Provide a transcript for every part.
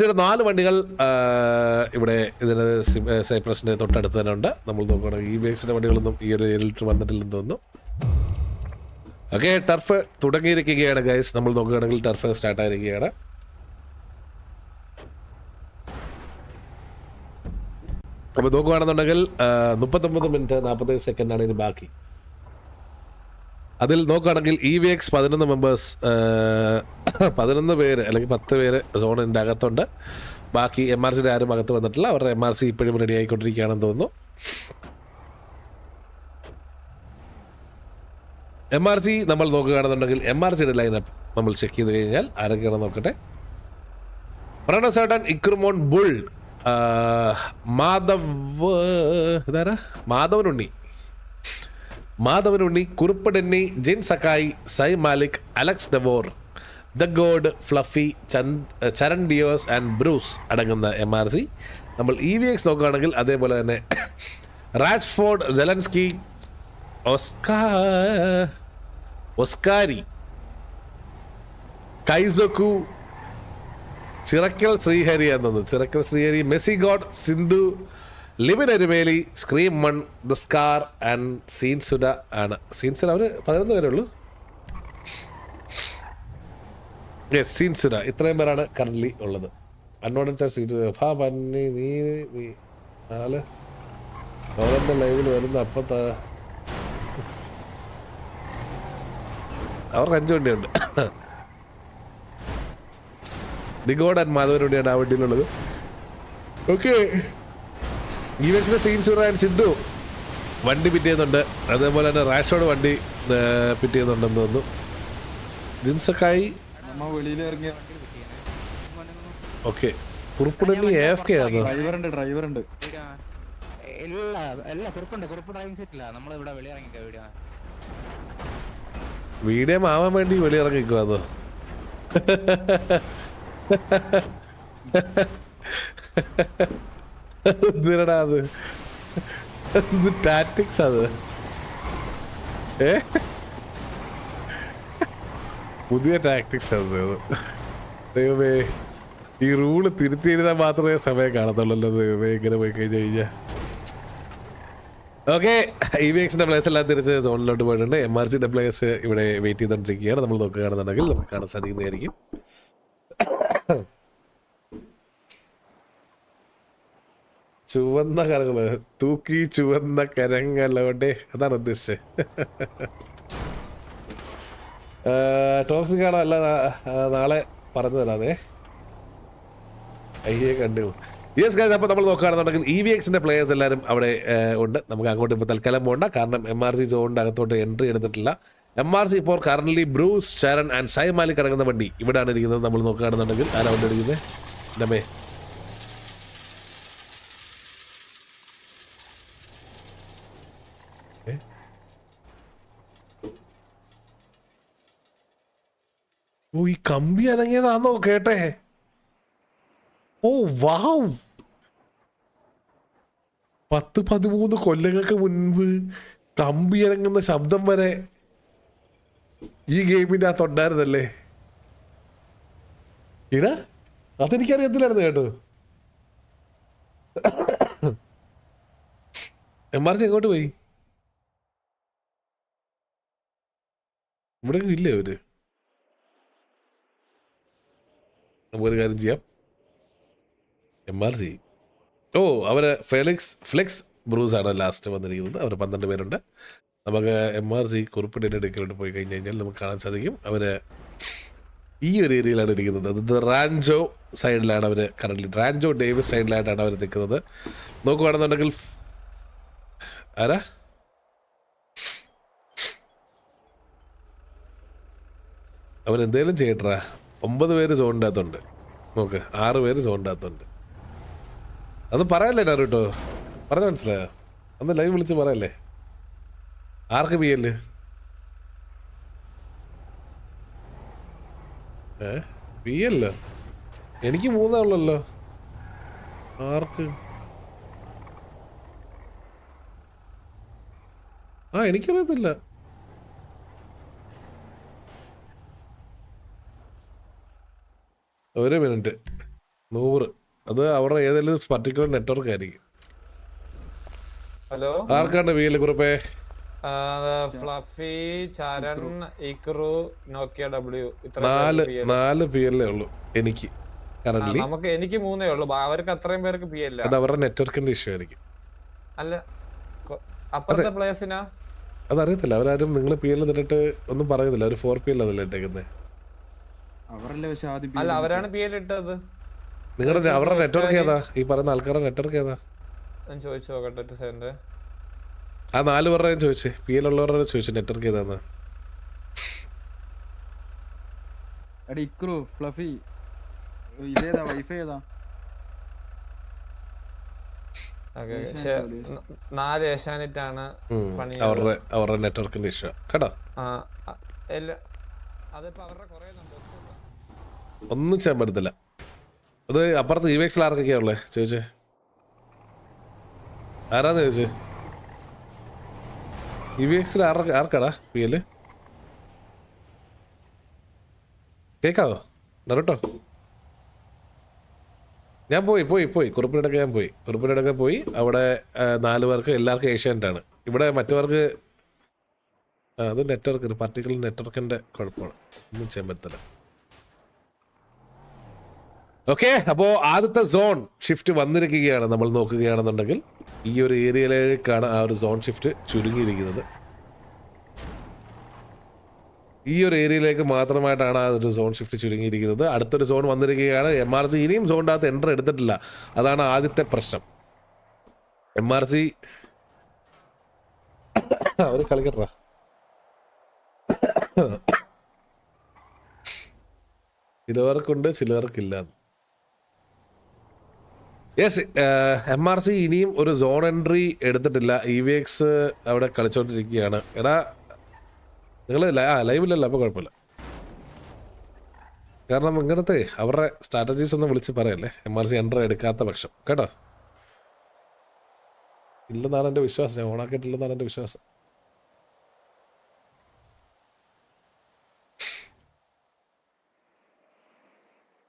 4 വണ്ടികൾ ഇവിടെ ഇതിന് സൈപ്രസിൻ്റെ തൊട്ടടുത്ത് തന്നെ ഉണ്ട്. നമ്മൾ നോക്കുകയാണെങ്കിൽ EVXന്റെ വണ്ടികളൊന്നും ഈ ഒരു ഏരിയയിൽ വന്നിട്ടില്ലെന്ന് തോന്നുന്നു. ഓക്കെ, ടർഫ് തുടങ്ങിയിരിക്കുകയാണ് ഗൈസ്. നമ്മൾ നോക്കുകയാണെങ്കിൽ ടർഫ് സ്റ്റാർട്ടായിരിക്കുകയാണ്. അപ്പോൾ നോക്കുകയാണെന്നുണ്ടെങ്കിൽ 39 മിനിറ്റ് 47 സെക്കൻഡാണ് ഇനി ബാക്കി. അതിൽ നോക്കുകയാണെങ്കിൽ EVX 11 മെമ്പേഴ്സ് 11 പേര് അല്ലെങ്കിൽ 10 പേര് സോണിൻ്റെ അകത്തുണ്ട്. ബാക്കി MRCയുടെ ആരും അകത്ത് വന്നിട്ടില്ല. അവരുടെ MRC ഇപ്പോഴും റെഡി ആയിക്കൊണ്ടിരിക്കുകയാണെന്ന് തോന്നുന്നു. MRC നമ്മൾ നോക്കുകയാണെന്നുണ്ടെങ്കിൽ MRCയുടെ ലൈനപ്പ് നമ്മൾ ചെക്ക് ചെയ്ത് കഴിഞ്ഞാൽ ആരൊക്കെയാണെന്ന് നോക്കട്ടെ. പ്രണസേട്ടൻ, ഇക്രുമോൻ, Bull, Madhavanunni, Kurup Denny, Jin Sakai, Sai Malik, Alex Devore, the God, Fluffy, Charan Dios and Bruce അടങ്ങുന്ന MRC. നമ്മൾ EVX നോക്കുകയാണെങ്കിൽ അതേപോലെ തന്നെ Rashford, Zelensky, Oskari, Kaisoku, Chirakkal Sreehari, Messi God, Sindhu, Libin Erumeli, Scream മൺ, ദ സ്കാർ ആൻഡ് സീൻസുഡ ആണ്. സീൻസുഡ അവർ 11 പേരേ ഉള്ളൂ. യെസ്, സീൻസുഡ. ഇത്രയും പേരാണ് കറന്റ് ഉള്ളത്. അൺനോട്ടഡ് സീറ്റ് പന്നി നീ നാല് അവരുടെ ലൈവിൽ വരുന്ന അപ്പത്താ അവർക്ക് 5 വണ്ടിയുണ്ട്. ദിഗോഡ് ആൻഡ് മാധവനുണ്ടിയാണ് ആ വണ്ടിയിലുള്ളത്. ഓക്കെ, EVXന്റെ സീൻസുഡ ആൻഡ് സിദ്ധു വണ്ടി പിറ്റ് ചെയ്യുന്നുണ്ട്. അതേപോലെ തന്നെ റാഷോട് വണ്ടി പിറ്റ് ചെയ്യുന്നുണ്ടെന്ന് തോന്നുന്നു. ജിൻസക്കായി ഓക്കെ. കുറുപ്പുടനി AFK ആണ്. വീഡിയോ ആവാൻ വേണ്ടി വെളിയിറങ്ങിക്കോ. അതോ എന്തിനടാ അത് ടാറ്റിക്സ്? അത് പുതിയ ടാക്ടിക്സ് അത്. ദൈവമേ, ഈ റൂള് തിരുത്തി എഴുതാൻ മാത്രമേ സമയം കാണത്തുള്ളല്ലോ. ദൈവമേ, ഇങ്ങനെ പോയി കഴിഞ്ഞാൽ. ഓക്കെ, EVXന്റെ പ്ലേയേഴ്സ് എല്ലാം തിരിച്ച് സോണിലോട്ട് പോയിട്ടുണ്ട്. MRCയുടെ പ്ലേയേഴ്സ് ഇവിടെ വെയിറ്റ് ചെയ്തുകൊണ്ടിരിക്കുകയാണ്. നമ്മൾ നോക്കുകയാണെന്നുണ്ടെങ്കിൽ നമുക്ക് കാണാൻ സാധിക്കുന്നതായിരിക്കും. ചുവന്ന കരങ്ങള് തൂക്കി ചുവന്ന കരങ്ങളോടെ അതാണ് ഉദ്ദേശിച്ചത്. ടോക്സിക് ആണോ? അല്ല, നാളെ പറഞ്ഞു തരാതെ. അയ്യേ കണ്ടു. യെസ് ഗൈസ്, അപ്പോൾ നമ്മൾ നോക്കുകയാണെന്നുണ്ടെങ്കിൽ EVXന്റെ പ്ലേയേഴ്സ് എല്ലാവരും അവിടെ ഉണ്ട്. നമുക്ക് അങ്ങോട്ട് ഇപ്പോൾ തൽക്കാലം പോകണ്ട, കാരണം MRC സോണിൻ്റെ അകത്തോട്ട് എൻട്രി എടുത്തിട്ടില്ല. MRC ഇപ്പോൾ കറന്റ് ബ്രൂസ്, ചരൺ ആൻഡ് സൈ മാലിക് അടങ്ങുന്ന വണ്ടി ഇവിടെയാണ് ഇരിക്കുന്നത്. നമ്മൾ നോക്കുകയാണെന്നുണ്ടെങ്കിൽ ആരാ വണ്ടി എടുക്കുന്നത്? ഡമേ ഓ, ഈ കമ്പി അനങ്ങിയതാണോ കേട്ടെ? ഓ വാവ്, 10-13 കൊല്ലങ്ങൾക്ക് മുൻപ് കമ്പി അനങ്ങുന്ന ശബ്ദം വരെ ഈ ഗെയിമിൻ്റെ അകത്തുണ്ടായിരുന്നല്ലേ? ഇടാ, അതെനിക്കറിയത്തില്ലായിരുന്നു കേട്ടോ. MRC എങ്ങോട്ട് പോയി? ഇവിടെ ഇല്ലേ അവര്? നമുക്കൊരു കാര്യം ചെയ്യാം. MRC അവര് ഫ്ലെക്സ് ബ്രൂസ് ആണ് ലാസ്റ്റ് വന്നിരിക്കുന്നത്. അവർ 12 പേരുണ്ട്. നമുക്ക് MRC കുറിപ്പിൻ്റെ അടുക്കലോട്ട് പോയി കഴിഞ്ഞ് കഴിഞ്ഞാൽ നമുക്ക് കാണാൻ സാധിക്കും അവർ ഈ ഒരു ഏരിയയിലാണ് ഇരിക്കുന്നത്. അത് റാൻജോ സൈഡിലാണ് അവർ കറന്റ്. റാൻജോ ഡേവിസ് സൈഡിലായിട്ടാണ് അവർ നിൽക്കുന്നത്. നോക്കുകയാണെന്നുണ്ടെങ്കിൽ ആരാ അവരെന്തേലും ചെയ്യട്ടാ. 9 പേര് സോണിൻ്റെ അകത്തുണ്ട്. നോക്ക്, 6 പേര് സോണിൻ്റെ അകത്തുണ്ട്. അത് പറയല്ലേ നാരുട്ടോ, പറഞ്ഞ മനസ്സിലായോ? അന്ന് ലൈവ് വിളിച്ച് പറയല്ലേ. ആർക്ക് PL? PL എനിക്ക് 3 ഉള്ളല്ലോ. ആർക്ക്? എനിക്കറിയത്തില്ല. ഒരു മിനിറ്റ്, 100. അത് അവരുടെ ഏതെങ്കിലും പർട്ടിക്കുലർ നെറ്റ്വർക്ക് ആയിരിക്കും. ഹലോ, ആർക്കാണ്ട് വീല് കുറിപ്പേ? ഫ്ലഫി, ചരൺ, ഇക്രു, നോക്കിയ ഡബ്ല്യു. നാല് PL ഉള്ളൂ എനിക്ക് കറന്റ്. എനിക്ക് 3 ഉള്ളൂ. അവർക്ക് അത്രയും പേർക്ക് പി അല്ല. അത് അവരുടെ നെറ്റ്വർക്കിന്റെ ഇഷ്യൂ ആയിരിക്കും. അല്ല, അപ്പുറത്തെ പ്ലേയേഴ്സിനാ അതറിയത്തില്ല. അവരാരും നിങ്ങൾ PL തന്നിട്ട് ഒന്നും പറയുന്നില്ല. അവർ 4PL അതല്ലേ ഇട്ടേക്കുന്നത്. അല്ല, അവരാണ് പി എൽ ഇട്ടത്. നിങ്ങളുടെ അവരുടെ നെറ്റ്വർക്ക് ഏതാ? ഈ പറയുന്ന ആൾക്കാരുടെ നെറ്റ്വർക്ക് ഏതാ? ചോദിച്ചു നോക്കട്ടെ. ആ 4 പേരുടെ ചോദിച്ചേ, PL ഉള്ളവരുടെ ചോദിച്ചു നെറ്റ്വർക്ക് ഏതാന്ന്. ഇക്രു, ഫ്ലഫി, ഇതേതാ വൈഫൈ ഏതാ? 4 ഏഷ്യാനെറ്റ് ആണ് അവരുടെ നെറ്റ്വർക്കിന്റെ ഇഷ്യൂ കേട്ടോ. ഒന്നും ചെയ്യാൻ പറ്റത്തില്ല. അത് അപ്പുറത്ത് EVXൽ ആർക്കൊക്കെയാ ഉള്ളേ ചോദിച്ചേ? ആരാന്ന് ചോദിച്ചേ? EVXൽ ആർക്കാടാ PL? കേക്കാവോ നറുട്ടോ? ഞാൻ പോയി കുറുപ്പിനടക്കെ പോയി. അവിടെ 4 പേർക്ക് എല്ലാവർക്കും ഏഷ്യാനെറ്റ് ആണ്. ഇവിടെ മറ്റവർക്ക് അത് നെറ്റ്വർക്ക് പർട്ടിക്കുലർ നെറ്റ്വർക്കിന്റെ കുഴപ്പമാണ്. ഒന്നും ചെയ്യാൻ പറ്റില്ല. ഓക്കെ, അപ്പോൾ ആദ്യത്തെ സോൺ ഷിഫ്റ്റ് വന്നിരിക്കുകയാണ്. നമ്മൾ നോക്കുകയാണെന്നുണ്ടെങ്കിൽ ഈ ഒരു ഏരിയയിലേക്കാണ് ആ ഒരു സോൺ ഷിഫ്റ്റ് ചുരുങ്ങിയിരിക്കുന്നത്. ഈ ഒരു ഏരിയയിലേക്ക് മാത്രമായിട്ടാണ് ആ ഒരു സോൺ ഷിഫ്റ്റ് ചുരുങ്ങിയിരിക്കുന്നത്. അടുത്തൊരു സോൺ വന്നിരിക്കുകയാണ്. MRC ഇനിയും സോണിൻ്റെ അകത്ത് എൻ്റർ എടുത്തിട്ടില്ല. അതാണ് ആദ്യത്തെ പ്രശ്നം. MRC അവർ കളിക്കട്ടാ. ചിലവർക്കുണ്ട്, ചിലവർക്കില്ല. യെസ്, MRC ഇനിയും ഒരു സോൺ എൻട്രി എടുത്തിട്ടില്ല. EVX അവിടെ കളിച്ചോണ്ടിരിക്കുകയാണ്. എടാ നിങ്ങൾ ലൈവിലല്ല, അപ്പോൾ കുഴപ്പമില്ല. കാരണം ഇങ്ങനത്തെ അവരുടെ സ്ട്രാറ്റജീസ് ഒന്നും വിളിച്ച് പറയല്ലേ, MRC എൻട്രി എടുക്കാത്ത പക്ഷം കേട്ടോ. ഇല്ലെന്നാണ് എൻ്റെ വിശ്വാസം. ഞാൻ ഓണാക്കിയിട്ടില്ലെന്നാണ് എൻ്റെ വിശ്വാസം.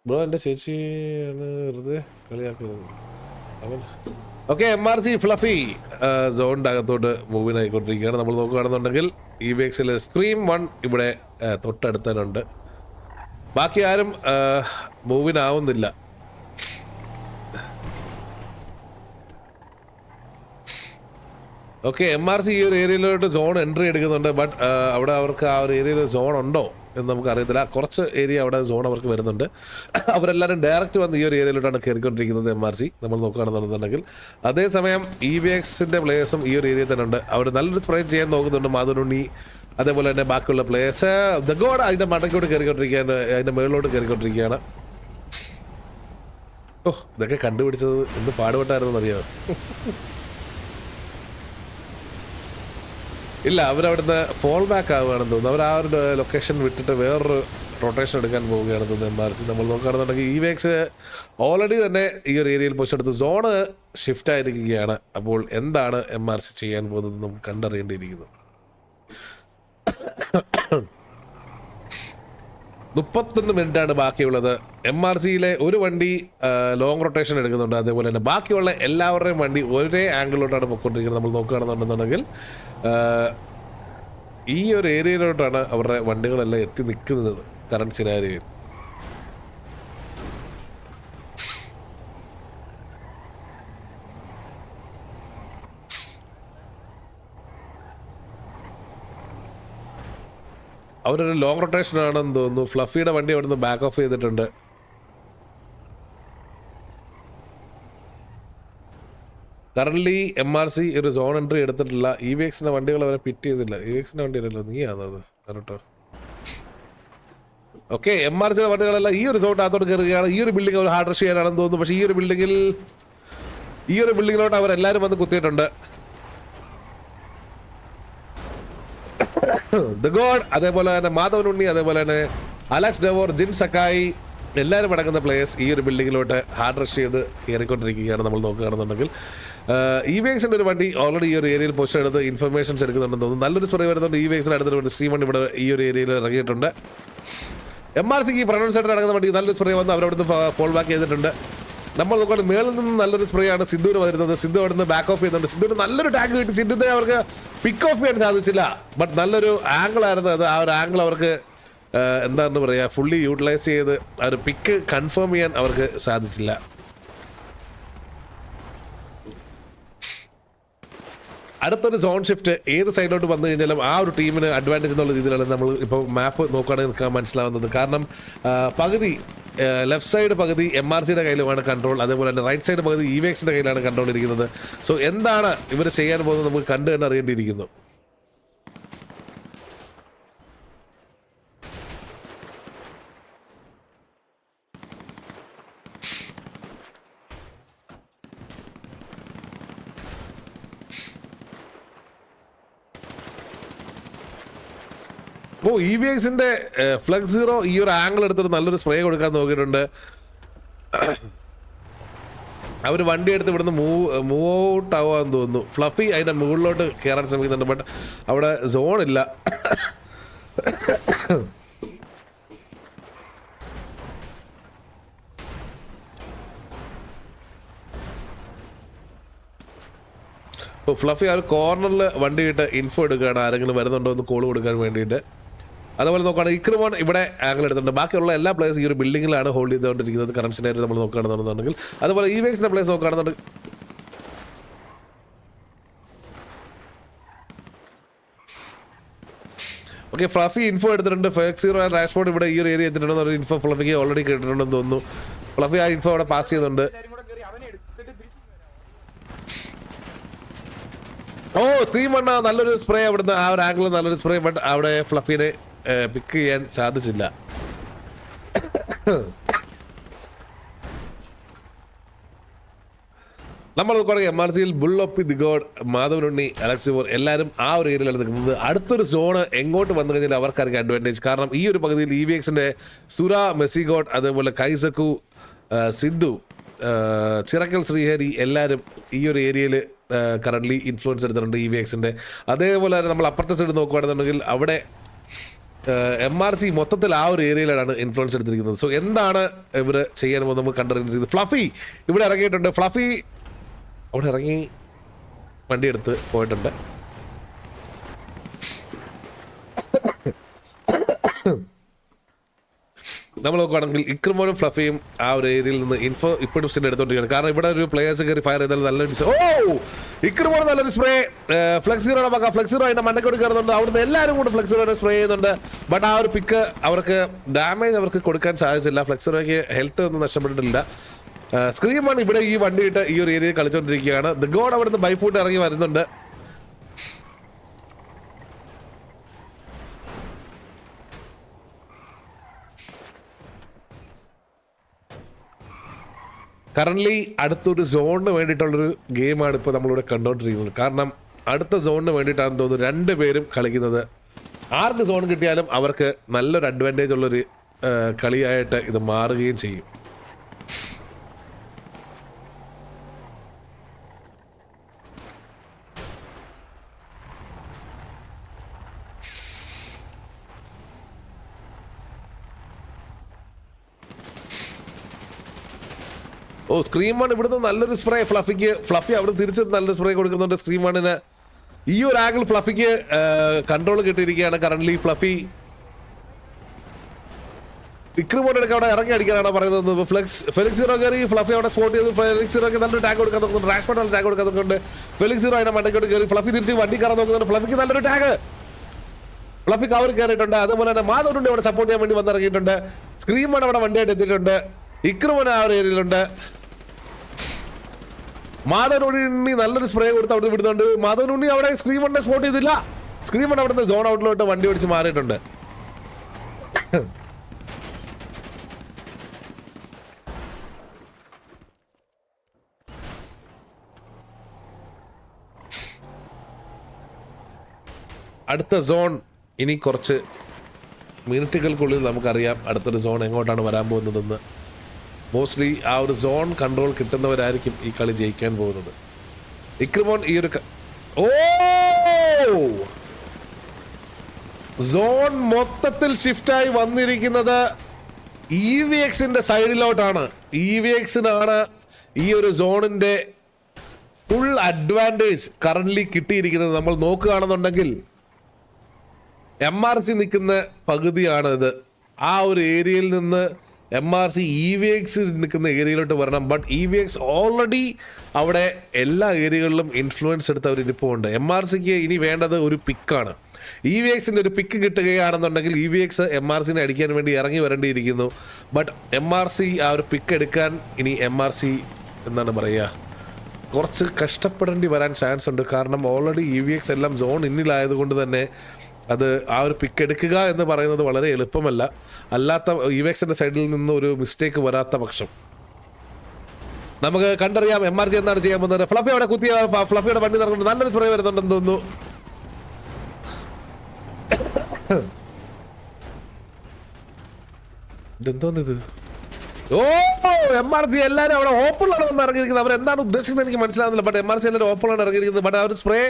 ബ്രോ എൻ്റെ ചേച്ചിയാണ് വെറുതെ കളിയാക്കുന്നത്. ഓക്കെ, MRC ഫ്ലഫി സോണിൻ്റെ അകത്തോട്ട് മൂവിൻ ആയിക്കൊണ്ടിരിക്കുകയാണ്. നമ്മൾ നോക്കുകയാണെന്നുണ്ടെങ്കിൽ EVXൽ സ്ക്രീം 1 ഇവിടെ തൊട്ടടുത്തനുണ്ട്. ബാക്കി ആരും മൂവിനാവുന്നില്ല. ഓക്കെ, MRC ഈ ഒരു ഏരിയയിലോട്ട് സോൺ എൻട്രി എടുക്കുന്നുണ്ട്. ബട്ട് അവിടെ അവർക്ക് ആ ഒരു ഏരിയയിൽ സോൺ ഉണ്ടോ എന്ന് നമുക്ക് അറിയത്തില്ല. കുറച്ച് ഏരിയ അവിടെ സോൺ അവർക്ക് വരുന്നുണ്ട്. അവരെല്ലാവരും ഡയറക്റ്റ് വന്ന് ഈ ഒരു ഏരിയയിലോട്ടാണ് കയറിക്കൊണ്ടിരിക്കുന്നത്. MRC നമ്മൾ നോക്കുകയാണെന്നുണ്ടെങ്കിൽ അതേസമയം EVXന്റെ പ്ലേയേഴ്സും ഈ ഒരു ഏരിയയിൽ തന്നെ ഉണ്ട്. അവർ നല്ലൊരു സ്പ്രേ ചെയ്യാൻ നോക്കുന്നുണ്ട്. മാധുനുണ്ണി അതേപോലെ തന്നെ ബാക്കിയുള്ള പ്ലേയേഴ്സ് ദ ഗോഡ് അതിൻ്റെ മടക്കോട്ട് കയറിക്കൊണ്ടിരിക്കുകയാണ്, അതിൻ്റെ മുകളിലോട്ട് കയറിക്കൊണ്ടിരിക്കുകയാണ്. ഓ, ഇതൊക്കെ കണ്ടുപിടിച്ചത് എന്ത് പാടുപെട്ടായിരുന്നു അറിയാമോ? ഇല്ല, അവരവിടുന്ന് ഫോൾ ബാക്ക് ആവുകയാണെന്ന് തോന്നുന്നു. അവർ ആ ഒരു ലൊക്കേഷൻ വിട്ടിട്ട് വേറൊരു റൊട്ടേഷൻ എടുക്കാൻ പോവുകയാണെന്ന് തോന്നുന്നു MRC. നമ്മൾ നോക്കുകയാണെന്നുണ്ടെങ്കിൽ EVX ഓൾറെഡി തന്നെ ഈ ഒരു ഏരിയയിൽ പോച്ചെടുത്ത് സോണ് ഷിഫ്റ്റ് ആയിരിക്കുകയാണ്. അപ്പോൾ എന്താണ് MRC ചെയ്യാൻ പോകുന്നത് നമുക്ക് കണ്ടറിയേണ്ടിയിരിക്കുന്നു. 31 മിനിറ്റാണ് ബാക്കിയുള്ളത്. MRCയിലെ ഒരു വണ്ടി ലോങ് റൊട്ടേഷൻ എടുക്കുന്നുണ്ട്. അതേപോലെ തന്നെ ബാക്കിയുള്ള എല്ലാവരുടെയും വണ്ടി ഒരേ ആംഗിളിലോട്ടാണ് പൊയ്ക്കൊണ്ടിരിക്കുന്നത്. നമ്മൾ നോക്കുകയാണെന്നുണ്ടെന്നുണ്ടെങ്കിൽ ഈ ഒരു ഏരിയയിലോട്ടാണ് അവരുടെ വണ്ടികളെല്ലാം എത്തി നിൽക്കുന്നത് കറണ്ട് സിനാരിയോയിൽ. അവരൊരു ലോങ് റൊട്ടേഷൻ ആണെന്ന് തോന്നുന്നു. ഫ്ലഫിയുടെ വണ്ടി അവിടുന്ന് ബാക്ക് ഓഫ് ചെയ്തിട്ടുണ്ട്. കറൻ്റ്ലി MRC ഒരു സോൺ എൻട്രി എടുത്തിട്ടില്ല. EVXന്റെ വണ്ടികൾ അവരെ പിറ്റ് ചെയ്തില്ല. EVXന്റെ വണ്ടി അല്ലല്ലോ, നീയാണത് കേട്ടോ. ഓക്കെ, MRCയുടെ വണ്ടികളെല്ലാം ഈ ഒരു സോണിനകത്തോട്ട് കയറുകയാണ്. ഈ ഒരു ബിൽഡിംഗ് അവർ ഹാർഡ് റഷ് ചെയ്യാനാണെന്ന് തോന്നുന്നു. പക്ഷേ ഈ ഒരു ബിൽഡിങ്ങിലോട്ട് അവരെല്ലാവരും വന്ന് കുത്തിയിട്ടുണ്ട്. ദ ഗോഡ്, അതേപോലെ തന്നെ മാധവനുണ്ണി, അതേപോലെ തന്നെ അലക്സ് ഡെവോർ, ജിൻ സക്കായി എല്ലാവരും അടങ്ങുന്ന പ്ലേയേഴ്സ് ഈ ഒരു ബിൽഡിങ്ങിലോട്ട് ഹാർഡ് റഷ് ചെയ്ത് കയറിക്കൊണ്ടിരിക്കുകയാണ്. നമ്മൾ നോക്കുകയാണെന്നുണ്ടെങ്കിൽ EVXന്റെ ഒരു വണ്ടി ഓൾറെഡി ഈ ഒരു ഏരിയയിൽ പോസ്റ്റ് എടുത്ത് ഇൻഫർമേഷൻസ് എടുക്കുന്നുണ്ടെന്ന് തോന്നുന്നു. നല്ലൊരു സ്പ്രേ വരുന്നുണ്ട്. EVXന്റെ അടുത്തൊരു സ്ട്രീം വണ്ടി ഇവിടെ ഈ ഒരു ഏരിയയിൽ ഇറങ്ങിയിട്ടുണ്ട്. MRCക്ക് ഈ പ്രൊണൗൺസ് ആയിട്ട് നടക്കുന്ന വണ്ടി നല്ലൊരു സ്പ്രേ വന്ന് അവരവിടുന്ന് ഫോൾ ബാക്ക് ചെയ്തിട്ടുണ്ട്. നമ്മൾ നോക്കുകയാണെങ്കിൽ മേളിൽ നിന്ന് നല്ലൊരു സ്പ്രേ ആണ് സിദ്ധുവിന് വരുന്നത്. സിദ്ധു അവിടെ നിന്ന് ബാക്ക് ഓഫ് ചെയ്യുന്നുണ്ട്. സിദ്ധുവിന് നല്ലൊരു ടാഗ് കിട്ടി. സിദ്ധുവിനെ അവർക്ക് പിക്ക് ഓഫ് ചെയ്യാൻ സാധിച്ചില്ല. ബട്ട് നല്ലൊരു ആംഗിൾ ആയിരുന്നു അത്. ആ ഒരു ആംഗിൾ അവർക്ക് എന്താണെന്ന് പറയുക, ഫുള്ളി യൂട്ടിലൈസ് ചെയ്ത് ആ ഒരു പിക്ക് കൺഫേം ചെയ്യാൻ അവർക്ക് സാധിച്ചില്ല. അടുത്തൊരു സോൺ ഷിഫ്റ്റ് ഏത് സൈഡിലോട്ട് വന്നു കഴിഞ്ഞാലും ആ ഒരു ടീമിന് അഡ്വാൻറ്റേജ് എന്നുള്ള രീതിയിലാണ് നമ്മൾ ഇപ്പോൾ മാപ്പ് നോക്കുകയാണെങ്കിൽ നമുക്ക് മനസ്സിലാവുന്നത്. കാരണം പകുതി ലെഫ്റ്റ് സൈഡ് പകുതി MRCയുടെ കയ്യിലുമാണ് കൺട്രോൾ, അതേപോലെ തന്നെ റൈറ്റ് സൈഡ് പകുതി EVXന്റെ കയ്യിലാണ് കൺട്രോൾ ഇരിക്കുന്നത്. സോ എന്താണ് ഇവർ ചെയ്യാൻ പോകുന്നത് നമുക്ക് കണ്ടു തന്നെ അറിയേണ്ടിയിരിക്കുന്നു. ഓ EVXന്റെ ഫ്ലക്സ് സീറോ ഈ ഒരു ആംഗിൾ എടുത്തിട്ട് നല്ലൊരു സ്പ്രേ കൊടുക്കാൻ നോക്കിയിട്ടുണ്ട്. അവർ വണ്ടി എടുത്ത് ഇവിടുന്ന് മൂവ് ഔട്ട് ആവാന്ന് തോന്നുന്നു. ഫ്ലഫി അതിൻ്റെ മുകളിലോട്ട് കയറാൻ ശ്രമിക്കുന്നുണ്ട്. ബട്ട് അവിടെ സോണില്ല. ഇപ്പോൾ ഫ്ലഫി ആ ഒരു കോർണറിൽ വണ്ടി ഇട്ട് ഇൻഫോ എടുക്കുകയാണ്, ആരെങ്കിലും വരുന്നുണ്ടോ എന്ന് കോൾ കൊടുക്കാൻ വേണ്ടിയിട്ട്. അതുപോലെ നോക്കുകയാണെങ്കിൽ ഇക്രമോൻ ഇവിടെ ആംഗിൾ എടുത്തിട്ടുണ്ട്. ബാക്കിയുള്ള എല്ലാ പ്ലേയേഴ്സ് ഈ ഒരു ബിൽഡിങ്ങിലാണ് ഹോൾഡ് ചെയ്തുകൊണ്ടിരിക്കുന്നത് കറണ്ട് സിനാരി നമ്മൾ നോക്കുകയാണെന്നുണ്ടെങ്കിൽ. അതുപോലെ EVXന്റെ പ്ലേയേഴ്സ് നോക്കുകയാണെന്നുണ്ടെങ്കിൽ ഓക്കെ ഫ്ലഫി ഇൻഫോ എടുത്തിട്ടുണ്ട്. ഫെക്സ് സീറോ ആൻഡ് റാഷ്ഫോർഡ് ഇവിടെ ഈ ഒരു ഏരിയ എത്തിയിട്ടുണ്ടെന്ന് ഇൻഫോ ഫ്ലഫിക്ക് ഓൾറെഡി കേട്ടിട്ടുണ്ടെന്ന് തോന്നുന്നു. ഫ്ലഫി ആ ഇൻഫോ അവിടെ പാസ് ചെയ്യുന്നുണ്ട്. ഓ സ്ക്രീൻ വണ്ണ നല്ലൊരു സ്പ്രേ അവിടുന്ന് ആ ഒരു ആംഗിൾ നല്ലൊരു സ്പ്രേ. ബട്ട് അവിടെ ഫ്ലഫിനെ പിക്ക് ചെയ്യാൻ സാധിച്ചില്ല. നമ്മൾ നോക്കുകയാണെങ്കിൽ MRCയിൽ ബുള്ളൊപ്പി ദി ഗോഡ്, മാധവനുണ്ണി, അലക്സിബോർ എല്ലാവരും ആ ഒരു ഏരിയയിലാണ് നിൽക്കുന്നത്. അടുത്തൊരു സോണ് എങ്ങോട്ട് വന്നു കഴിഞ്ഞാൽ അവർക്കായിരിക്കും അഡ്വാൻറ്റേജ്. കാരണം ഈ ഒരു പകുതിയിൽ EVXന്റെ സുര, മെസ്സിഗോഡ്, അതേപോലെ കൈസക്കു, സിദ്ധു, ചിറക്കൽ ശ്രീഹരി എല്ലാവരും ഈ ഒരു ഏരിയയിൽ കറൻ്റ്ലി ഇൻഫ്ലുവൻസ് എടുത്തിട്ടുണ്ട് EVXന്റെ. അതേപോലെ തന്നെ നമ്മൾ അപ്പുറത്തെ സൈഡ് നോക്കുകയാണെന്നുണ്ടെങ്കിൽ അവിടെ MRC മൊത്തത്തിൽ ആ ഒരു ഏരിയയിലാണ് ഇൻഫ്ലുവൻസ് എടുത്തിരിക്കുന്നത്. സോ എന്താണ് ഇവർ ചെയ്യാൻ പോകുന്നത് നമുക്ക് കണ്ടറിഞ്ഞിരിക്കുന്നത്. ഫ്ലഫി ഇവിടെ ഇറങ്ങിയിട്ടുണ്ട്. ഫ്ലഫി അവിടെ ഇറങ്ങി വണ്ടി എടുത്ത് പോയിട്ടുണ്ട്. നമ്മൾ നോക്കുകയാണെങ്കിൽ ഇക്രമോനും ഫ്ലഫിയും ആ ഒരു ഏരിയയിൽ നിന്ന് ഇൻഫോ ഇപ്പോഴും സ്റ്റിൽ എടുത്തോണ്ടിരിക്കുകയാണ്. കാരണം ഇവിടെ ഒരു പ്ലേയേഴ്സ് കയറി ഫയർ ചെയ്താൽ നല്ലൊരു ഇക്രമോന് നല്ലൊരു സ്പ്രേ. ഫ്ലെക്സീറോയുടെ പക്ക ഫ്ലെക്സീറോ അതിന്റെ മണ്ടക്കോട്ട് കയറുന്നുണ്ട്. അവിടുന്ന് എല്ലാവരും കൂടെ ഫ്ലെക്സീറോയുടെ സ്പ്രേ ചെയ്യുന്നുണ്ട്. ബട്ട് ആ ഒരു പിക്ക് അവർക്ക് ഡാമേജ് അവർക്ക് കൊടുക്കാൻ സാധിച്ചില്ല. ഫ്ലെക്സീറോയ്ക്ക് ഹെൽത്ത് ഒന്നും നഷ്ടപ്പെട്ടിട്ടില്ല. സ്ക്രീമാണ് ഇവിടെ ഈ വണ്ടി ഇട്ട് ഈ ഒരു ഏരിയയിൽ കളിച്ചുകൊണ്ടിരിക്കുകയാണ്. ദ ഗോഡ് അവിടുന്ന് ബൈഫൂട്ട് ഇറങ്ങി വരുന്നുണ്ട്. കറൻ്റ്ലി അടുത്തൊരു സോണിന് വേണ്ടിയിട്ടുള്ളൊരു ഗെയിമാണ് ഇപ്പോൾ നമ്മളിവിടെ കണ്ടുകൊണ്ടിരിക്കുന്നത്. കാരണം അടുത്ത സോണിന് വേണ്ടിയിട്ടാണെന്ന് തോന്നുന്നു രണ്ടുപേരും കളിക്കുന്നത്. ആർക്ക് സോൺ കിട്ടിയാലും അവർക്ക് നല്ലൊരു അഡ്വാൻറ്റേജ് ഉള്ളൊരു കളിയായിട്ട് ഇത് മാറുകയും ചെയ്യും. ഓ സ്ക്രീൻ വൺ ഇവിടുന്ന് നല്ലൊരു സ്പ്രേ ഫ്ലഫിക്ക്. ഫ്ലഫി അവിടെ തിരിച്ച് നല്ലൊരു സ്പ്രേ കൊടുക്കുന്നുണ്ട് സ്ക്രീൻ വണ്ണിന്. ഈ ഒരു ആംഗിൾ ഫ്ലഫിക്ക് കൺട്രോൾ കിട്ടിയിരിക്കുകയാണ്. കറൻ്റ്ലി ഫ്ലഫി ഇക്രിമോട്ടൊക്കെ അവിടെ ഇറങ്ങി അടിക്കാനാണ് പറയുന്നത്. ഫെലിക്സ് സീറോ കയറി ഫ്ലഫി അവിടെ സ്പോട്ട് ചെയ്ത് ഫെലിക്സ് സീറോക്ക് നല്ലൊരു ടാഗ് കൊടുക്കാൻ നോക്കുന്നുണ്ട്. റാഷ്ഫോർഡ് നല്ല ടാഗ് കൊടുക്കാൻ നോക്കുന്നുണ്ട്. ഫെലിക്സ് സീറോ അതിനെ മണ്ടക്കോട്ട് കയറി ഫ്ലഫി തിരിച്ച് വണ്ടി കയറാൻ നോക്കുന്നുണ്ട്. ഫ്ലഫിക്ക് നല്ലൊരു ടാഗ്. ഫ്ലഫി കവർ കയറിയിട്ടുണ്ട്. അതുപോലെ തന്നെ മാധവനുണ്ണി അവിടെ സപ്പോർട്ട് ചെയ്യാൻ വേണ്ടി വന്നിറങ്ങിയിട്ടുണ്ട്. സ്ക്രീൻ വൺ അവിടെ വണ്ടിയായിട്ട് എത്തിയിട്ടുണ്ട്. ഇക്രിമോൻ ആ ഒരു ഏരിയയിലുണ്ട്. മാധവനുണ്ണി നല്ലൊരു സ്പ്രേ കൊടുത്ത് അവിടെ വിടുന്നുണ്ട്. മാധവനുണ്ണി അവിടെ സ്ക്രീൻ വണ്ണിനെ സ്പോട്ട് ചെയ്തില്ല. സ്ക്രീൻ വൺ അവിടുന്ന് സോൺ ഔട്ടിലോട്ട് വണ്ടി ഓടിച്ച് മാറിയിട്ടുണ്ട്. അടുത്ത സോൺ ഇനി കുറച്ച് മിനിറ്റുകൾക്കുള്ളിൽ നമുക്കറിയാം അടുത്തൊരു സോൺ എങ്ങോട്ടാണ് വരാൻ പോകുന്നതെന്ന്. മോസ്റ്റ്ലി ആ ഒരു സോൺ കൺട്രോൾ കിട്ടുന്നവരായിരിക്കും ഈ കളി ജയിക്കാൻ പോകുന്നത്. ഇക്രിമോൻ ഈ ഒരു സോൺ മൊത്തത്തിൽ ഷിഫ്റ്റായി വന്നിരിക്കുന്നത് EVXന്റെ സൈഡിലോട്ടാണ്. EVXനാണ് ഈ ഒരു സോണിൻ്റെ ഫുൾ അഡ്വാൻറ്റേജ് കറൻ്റ്ലി കിട്ടിയിരിക്കുന്നത് നമ്മൾ നോക്കുകയാണെന്നുണ്ടെങ്കിൽ MRC നിൽക്കുന്ന പകുതിയാണ് ഇത്. ആ ഒരു ഏരിയയിൽ നിന്ന് MRC EVX നിൽക്കുന്ന ഏരിയയിലോട്ട് വരണം. ബട്ട് EVX ഓൾറെഡി അവിടെ എല്ലാ ഏരിയകളിലും ഇൻഫ്ലുവൻസ് എടുത്ത് അവർ ഇരിപ്പുണ്ട്. MRCക്ക് ഇനി വേണ്ടത് ഒരു പിക്കാണ്. EVXൻ്റെ ഒരു പിക്ക് കിട്ടുകയാണെന്നുണ്ടെങ്കിൽ EVX MRCനെ അടിക്കാൻ വേണ്ടി ഇറങ്ങി വരേണ്ടിയിരിക്കുന്നു. ബട്ട് MRC ആ ഒരു പിക്ക് എടുക്കാൻ ഇനി MRC എന്താണ് പറയുക, കുറച്ച് കഷ്ടപ്പെടേണ്ടി വരാൻ ചാൻസ് ഉണ്ട്. കാരണം ഓൾറെഡി EVX എല്ലാം സോൺ ഇന്നിലായതുകൊണ്ട് തന്നെ അത് ആ ഒരു പിക്ക് എടുക്കുക എന്ന് പറയുന്നത് വളരെ എളുപ്പമല്ല. അല്ലാത്ത EVXൻ്റെ സൈഡിൽ നിന്ന് ഒരു മിസ്റ്റേക്ക് വരാത്ത പക്ഷം നമുക്ക് കണ്ടറിയാം MRC എന്താണ് ചെയ്യാൻ പോകുന്നത്. ഫ്ലഫി അവിടെ കുത്തിയ ഫ്ലഫിയുടെ വണ്ടി നടക്കുന്നുണ്ട്. നല്ലൊരു സ്പ്രേ വരുന്നുണ്ടെന്ന് തോന്നുന്നു. ഇതെന്തോന്നിത്? ഓ, MRC എല്ലാവരും അവിടെ ഓപ്പണിലാണ് വന്ന് ഇറങ്ങിയിരിക്കുന്നത്. അവരെന്താണ് ഉദ്ദേശിക്കുന്നത് എനിക്ക് മനസ്സിലാകുന്നില്ല. ബട്ട് MRC എല്ലാവരും ഓപ്പണിലാണ് ഇറങ്ങിയിരിക്കുന്നത്. ബട്ട് ആ ഒരു സ്പ്രേ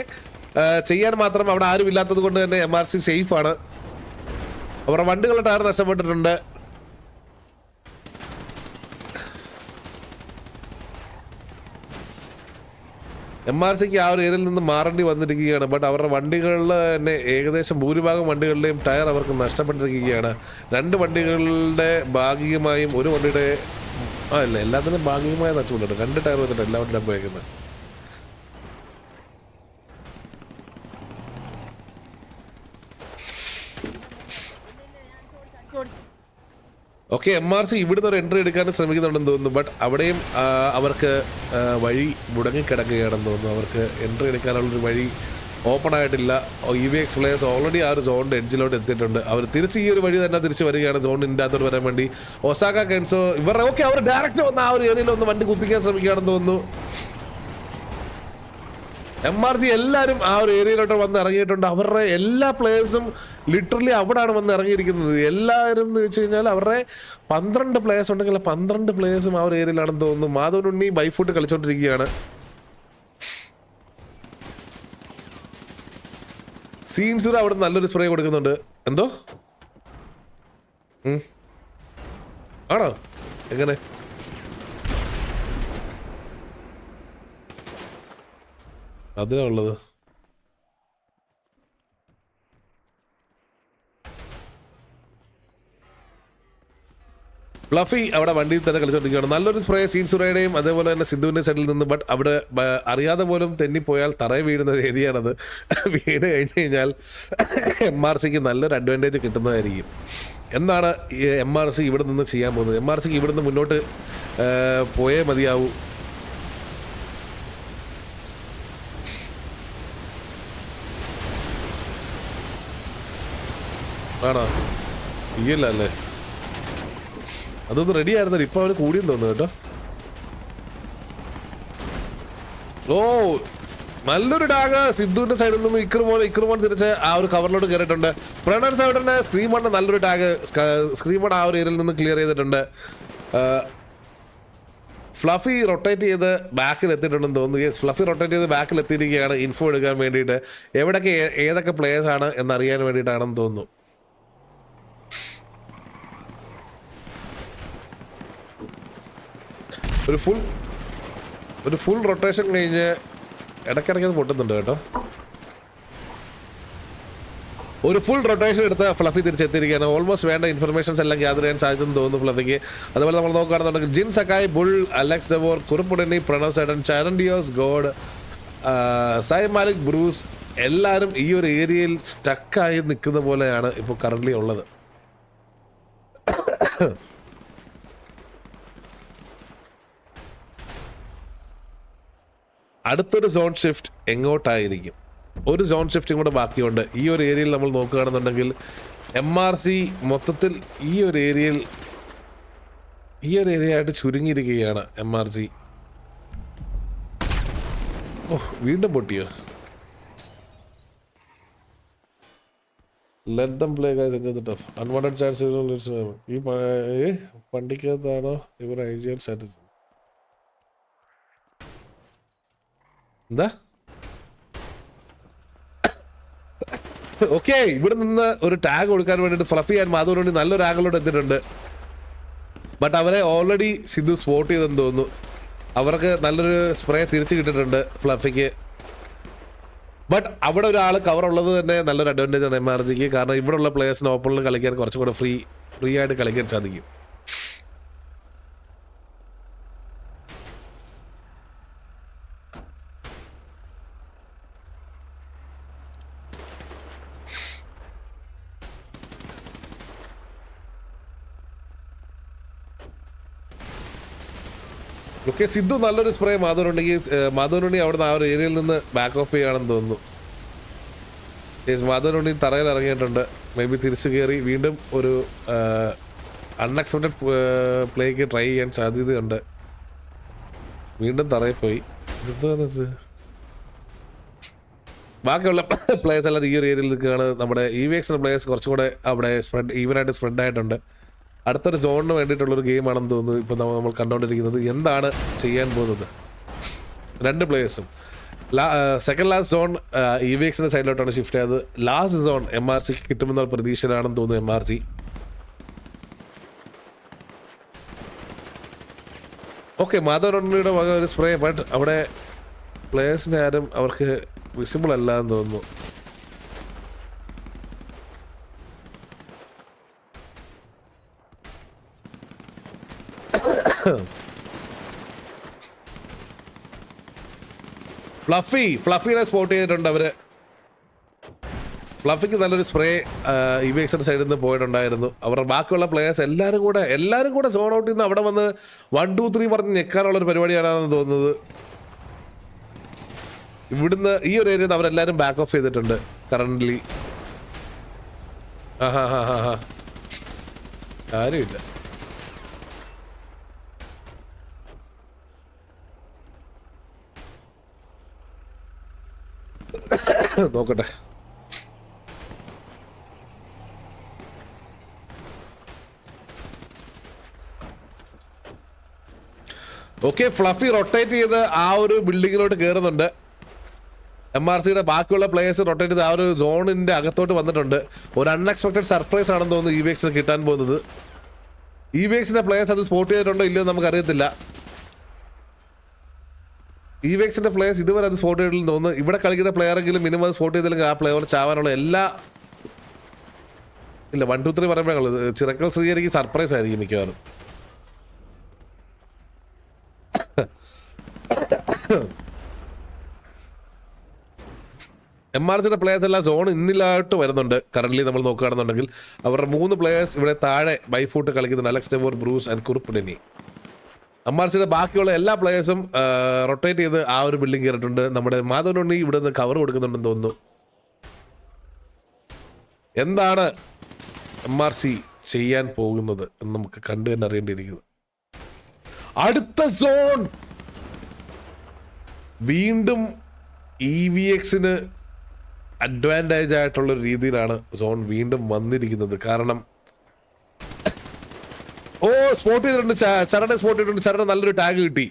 ചെയ്യാൻ മാത്രം അവിടെ ആരും ഇല്ലാത്തത് കൊണ്ട് തന്നെ MRC സേഫാണ്. അവരുടെ വണ്ടികളുടെ ടയർ നഷ്ടപ്പെട്ടിട്ടുണ്ട്. MRCക്ക് ആ ഒരു ഏരിയയിൽ നിന്ന് മാറേണ്ടി വന്നിരിക്കുകയാണ്. ബട്ട് അവരുടെ വണ്ടികളിൽ തന്നെ ഏകദേശം ഭൂരിഭാഗം വണ്ടികളുടെയും ടയർ അവർക്ക് നഷ്ടപ്പെട്ടിരിക്കുകയാണ്. 2 വണ്ടികളുടെ ഭാഗികമായും ഒരു വണ്ടിയുടെ ഇല്ല, എല്ലാത്തിനും ഭാഗികമായ നഷ്ടപ്പെട്ടിട്ടുണ്ട്. 2 ടയർ വെച്ചിട്ട് എല്ലാ വണ്ടിയും പോയേക്കുന്നത്. ഓക്കെ, MRC ഇവിടുന്ന് ഒരു എൻട്രി എടുക്കാൻ ശ്രമിക്കുന്നുണ്ടെന്ന് തോന്നുന്നു. ബട്ട് അവിടെയും അവർക്ക് വഴി മുടങ്ങിക്കിടക്കുകയാണെന്ന് തോന്നുന്നു. അവർക്ക് എൻട്രി എടുക്കാനുള്ളൊരു വഴി ഓപ്പൺ ആയിട്ടില്ല. EVX പ്ലേയേഴ്സ് ഓൾറെഡി ആ ഒരു സോണിൻ്റെ എഡ്ജിലോട്ട് എത്തിയിട്ടുണ്ട്. അവർ തിരിച്ച് ഈ ഒരു വഴി തന്നെ തിരിച്ച് വരികയാണ് സോണിൻ്റെ അകത്തോട്ട് വരാൻ വേണ്ടി. ഒസാക്ക കെൻസോ ഇവരുടെ ഓക്കെ അവർ ഡയറക്റ്റ് വന്ന് ആ ഒരു ഏരിയയിൽ ഒന്ന് വണ്ടി കുത്തിക്കാൻ ശ്രമിക്കുകയാണെന്ന് തോന്നുന്നു. MRC എല്ലാവരും ആ ഒരു ഏരിയയിലോട്ട് വന്ന് ഇറങ്ങിയിട്ടുണ്ട്. അവരുടെ എല്ലാ പ്ലേയേഴ്സും ലിറ്ററലി അവിടെയാണ് വന്ന് ഇറങ്ങിയിരിക്കുന്നത്. എല്ലാവരും എന്ന് വെച്ച് കഴിഞ്ഞാൽ അവരുടെ 12 പ്ലേയേഴ്സ് ഉണ്ടെങ്കിൽ 12 പ്ലേയേഴ്സും ആ ഒരു ഏരിയയിലാണെന്ന് തോന്നുന്നു. മാധവനുണ്ണി ബൈഫൂട്ട് കളിച്ചോണ്ടിരിക്കുകയാണ്. സീൻസുര അവിടെ നല്ലൊരു സ്പ്രേ കൊടുക്കുന്നുണ്ട്. എന്തോ ആണോ? എങ്ങനെ? അതിനുള്ളത് ഫ്ലഫി അവിടെ വണ്ടിയിൽ തന്നെ കളിച്ചോണ്ടിരിക്കുകയാണ്. നല്ലൊരു സ്പ്രേ സീൻസുറയുടെയും അതേപോലെ തന്നെ സിന്ധുവിൻ്റെ സൈഡിൽ നിന്ന്. ബട്ട് അവിടെ അറിയാതെ പോലും തെന്നിപ്പോയാൽ തറയിൽ വീഴുന്ന ഒരു ഏരിയയാണത്. വീണ് കഴിഞ്ഞ് കഴിഞ്ഞാൽ MRCക്ക് നല്ലൊരു അഡ്വാൻറ്റേജ് കിട്ടുന്നതായിരിക്കും. എന്താണ് MRC ഇവിടെ നിന്ന് ചെയ്യാൻ പോകുന്നത്? MRCക്ക് ഇവിടെ നിന്ന് മുന്നോട്ട് പോയേ മതിയാവൂ. ആണോ? ഇല്ല അല്ലേ, അതൊന്ന് റെഡി ആയിരുന്നല്ലോ. ഇപ്പൊ അവന് കൂടിയെന്ന് തോന്നുന്നു കേട്ടോ. ഓ, നല്ലൊരു ടാഗ് സിദ്ധുവിന്റെ സൈഡിൽ നിന്ന് ഇക്രുമോൻ തിരിച്ച് ആ ഒരു കവറിലോട്ട് കയറിയിട്ടുണ്ട്. പ്രണർ സൈഡിന്റെ സ്ക്രീമോണിന്റെ നല്ലൊരു ടാഗ് സ്ക്രീമോൺ ആ ഒരു ഏരിയയിൽ നിന്ന് ക്ലിയർ ചെയ്തിട്ടുണ്ട്. ഫ്ലഫി റൊട്ടേറ്റ് ചെയ്ത് ബാക്കിൽ എത്തിയിട്ടുണ്ടെന്ന് തോന്നുന്നു. യെസ്, ഫ്ലഫി റൊട്ടേറ്റ് ചെയ്ത് ബാക്കിൽ എത്തിയിരിക്കുകയാണ് ഇൻഫോ എടുക്കാൻ വേണ്ടിയിട്ട്. എവിടെയൊക്കെ ഏതൊക്കെ പ്ലേയേഴ്സ് ആണ് എന്നറിയാൻ വേണ്ടിയിട്ടാണെന്ന് തോന്നുന്നു. ഒരു ഫുൾ റൊട്ടേഷൻ കഴിഞ്ഞ് ഇടയ്ക്കിടയ്ക്ക് അത് പൊട്ടുന്നുണ്ട് കേട്ടോ. ഒരു ഫുൾ റൊട്ടേഷൻ എടുത്ത് ഫ്ലഫി തിരിച്ചെത്തിയിരിക്കുകയാണ്. ഓൾമോസ്റ്റ് വേണ്ട ഇൻഫർമേഷൻസ് എല്ലാം ഗ്യാദർ ചെയ്യാൻ സാധിച്ചെന്ന് തോന്നുന്നു ഫ്ലഫിക്ക്. അതുപോലെ നമ്മൾ നോക്കുകയാണെന്നുണ്ടെങ്കിൽ Jin Sakai, Bull, Alex Devore, കുറുപ്പുടനി, പ്രണവ് സൈഡൻ, ചാരൻഡിയോസ്, ഗോഡ്, സായ് മാലിക്, ബ്രൂസ് എല്ലാവരും ഈ ഒരു ഏരിയയിൽ സ്റ്റക്കായി നിൽക്കുന്ന പോലെയാണ് ഇപ്പോൾ കറൻ്റ്ലി ഉള്ളത്. അടുത്തൊരു സോൺ ഷിഫ്റ്റ് എങ്ങോട്ടായിരിക്കും? ഒരു സോൺ ഷിഫ്റ്റും കൂടെ ബാക്കിയുണ്ട്. ഈ ഒരു ഏരിയയിൽ നമ്മൾ നോക്കുകയാണെന്നുണ്ടെങ്കിൽ MRC മൊത്തത്തിൽ ഈ ഒരു ഏരിയ ആയിട്ട് ചുരുങ്ങിയിരിക്കുകയാണ് MRC. ഓ, വീണ്ടും പൊട്ടിയോ? Let them play guys, enjoy the turf. Unwanted chats ഈ വണ്ടിക്കകത്താണോ ഇവർ ഐഡിയൽ സ്റ്റാറ്റസ്? എന്താ? ഓക്കെ, ഇവിടെ നിന്ന് ഒരു ടാഗ് കൊടുക്കാൻ വേണ്ടിയിട്ട് ഫ്ലഫി ആൻഡ് മാധവനുണ്ണി നല്ലൊരു ആംഗിളോട് എത്തിയിട്ടുണ്ട്. ബട്ട് അവരെ ഓൾറെഡി സിദ്ധു സ്പോട്ട് ചെയ്തെന്ന് തോന്നുന്നു. അവർക്ക് നല്ലൊരു സ്പ്രേ തിരിച്ച് കിട്ടിയിട്ടുണ്ട് ഫ്ലഫിക്ക്. ബട്ട് അവിടെ ഒരാൾ കവർ ഉള്ളത് തന്നെ നല്ലൊരു അഡ്വാൻറ്റേജ് ആണ് MRGക്ക്. കാരണം ഇവിടെയുള്ള പ്ലേയേഴ്സിന് ഓപ്പണിൽ കളിക്കാൻ കുറച്ചും കൂടെ ഫ്രീ ആയിട്ട് കളിക്കാൻ സാധിക്കും. ഓക്കെ, സിദ്ധു നല്ലൊരു സ്പ്രേ മാധവനുണ്ടെങ്കിൽ അവിടുന്ന് ആ ഒരു ഏരിയയിൽ നിന്ന് ബാക്ക് ഓഫ് ചെയ്യുകയാണെന്ന് തോന്നുന്നു. മാധവനുണ്ടി തറയിൽ ഇറങ്ങിയിട്ടുണ്ട്. മേ ബി തിരിച്ചു കയറി വീണ്ടും ഒരു അൺഎക്സ്പെക്റ്റഡ് പ്ലേക്ക് ട്രൈ ചെയ്യാൻ സാധ്യതയുണ്ട്. വീണ്ടും തറയിൽ പോയി. എന്താണിത്? ബാക്കിയുള്ള പ്ലേയേഴ്സ് എല്ലാം ഈ ഒരു ഏരിയയിൽ നിൽക്കുകയാണ്. നമ്മുടെ EVXന്റെ പ്ലേയേഴ്സ് കുറച്ചും കൂടെ അവിടെ ഈവനായിട്ട് സ്പ്രെഡ് ആയിട്ടുണ്ട്. അടുത്തൊരു സോണിന് വേണ്ടിയിട്ടുള്ളൊരു ഗെയിമാണെന്ന് തോന്നുന്നു ഇപ്പോൾ നമ്മൾ കണ്ടുകൊണ്ടിരിക്കുന്നത്. എന്താണ് ചെയ്യാൻ പോകുന്നത്? രണ്ട് പ്ലേയേഴ്സും സെക്കൻഡ് ലാസ്റ്റ് സോൺ EVXന്റെ സൈഡിലോട്ടാണ് ഷിഫ്റ്റ് ചെയ്തത്. ലാസ്റ്റ് സോൺ MRCക്ക് കിട്ടുമെന്നുള്ള പ്രതീക്ഷയിലാണെന്ന് തോന്നുന്നു MRC. ഓക്കെ, മാധവനുണ്ണിയുടെ വക ഒരു സ്പ്രേ. ബട്ട് അവിടെ പ്ലേയേഴ്സിനെ ആരും അവർക്ക് വിസിബിൾ അല്ല എന്ന് തോന്നുന്നു. ഫ്ലഫിനെ സ്പോട്ട് ചെയ്തിട്ടുണ്ട് അവര്. ഫ്ലഫിക്ക് നല്ലൊരു സ്പ്രേ EVXന്റെ സൈഡിൽ നിന്ന് പോയിട്ടുണ്ടായിരുന്നു. അവരുടെ ബാക്കിയുള്ള പ്ലേയേഴ്സ് എല്ലാവരും കൂടെ സോൺ ഔട്ടിൽ നിന്ന് അവിടെ വന്ന് 1, 2, 3 പറഞ്ഞ് ഞെക്കാനുള്ളൊരു പരിപാടിയാണെന്ന് തോന്നുന്നത്. ഇവിടുന്ന് ഈ ഒരു ഏരിയയിൽ അവരെല്ലാവരും ബാക്ക് ഓഫ് ചെയ്തിട്ടുണ്ട് കറന്റ്ലി. കാര്യമില്ല. നോക്കട്ടെ. ഓക്കെ, ഫ്ലഫി റൊട്ടേറ്റ് ചെയ്ത് ആ ഒരു ബിൽഡിങ്ങിലോട്ട് കയറുന്നുണ്ട്. MRCയുടെ ബാക്കിയുള്ള പ്ലേയേഴ്സ് റൊട്ടേറ്റ് ചെയ്ത് ആ ഒരു സോണിന്റെ അകത്തോട്ട് വന്നിട്ടുണ്ട്. ഒരു അൺഎക്സ്പെക്ടഡ് സർപ്രൈസ് ആണെന്ന് തോന്നുന്നു EVXന് കിട്ടാൻ പോകുന്നത്. EVXന്റെ പ്ലേയേഴ്സ് അത് സ്പോട്ട് ചെയ്തിട്ടുണ്ടോ ഇല്ലയോ നമുക്കറിയത്തില്ല. EVXന്റെ പ്ലേയേഴ്സ് ഇതുവരെ അത് സ്പോട്ട് ചെയ്തില്ലെന്ന് തോന്നുന്നു. ഇവിടെ കളിക്കുന്ന പ്ലെയറെങ്കിലും മിനിമം സ്പോട്ട് ചെയ്തില്ലെങ്കിൽ ആ പ്ലെയർ ചാവാനുള്ള എല്ലാ ഇല്ല 1, 2, 3 പറയുമ്പോൾ ചിറക്കൽ ശ്രീഹരിക്ക് സർപ്രൈസ് ആയിരിക്കും മിക്കവാറും. MRCയുടെ പ്ലേയേഴ്സ് എല്ലാം സോൺ ഇന്നിലായിട്ട് വരുന്നുണ്ട്. കറന്റ് നമ്മൾ നോക്കുകയാണെന്നുണ്ടെങ്കിൽ അവരുടെ 3 പ്ലേയേഴ്സ് ഇവിടെ താഴെ ബൈഫൂട്ട് കളിക്കുന്നുണ്ട്. അലക്സ് ഡെവോർ, ബ്രൂസ് ആൻഡ് കുറുപ്പിഡനി. MRCയുടെ ബാക്കിയുള്ള എല്ലാ പ്ലേയേഴ്സും റൊട്ടേറ്റ് ചെയ്ത് ആ ഒരു ബിൽഡിംഗ് കയറിയിട്ടുണ്ട്. നമ്മുടെ മാധവനുണ്ണി ഇവിടെ നിന്ന് കവർ കൊടുക്കുന്നുണ്ടെന്ന് തോന്നുന്നു. എന്താണ് MRC ചെയ്യാൻ പോകുന്നത് എന്ന് നമുക്ക് കണ്ടു തന്നെ അറിയേണ്ടിയിരിക്കുന്നു. അടുത്ത സോൺ വീണ്ടും EVXന് അഡ്വാൻറ്റേജ് ആയിട്ടുള്ള രീതിയിലാണ് സോൺ വീണ്ടും വന്നിരിക്കുന്നത്. കാരണം സ്പോട്ട് ചെയ്തിട്ടുണ്ട്, ചരടെ സ്പോട്ട് ചെയ്തിട്ടുണ്ട്. ചരടെ നല്ലൊരു ടാഗ് കിട്ടി.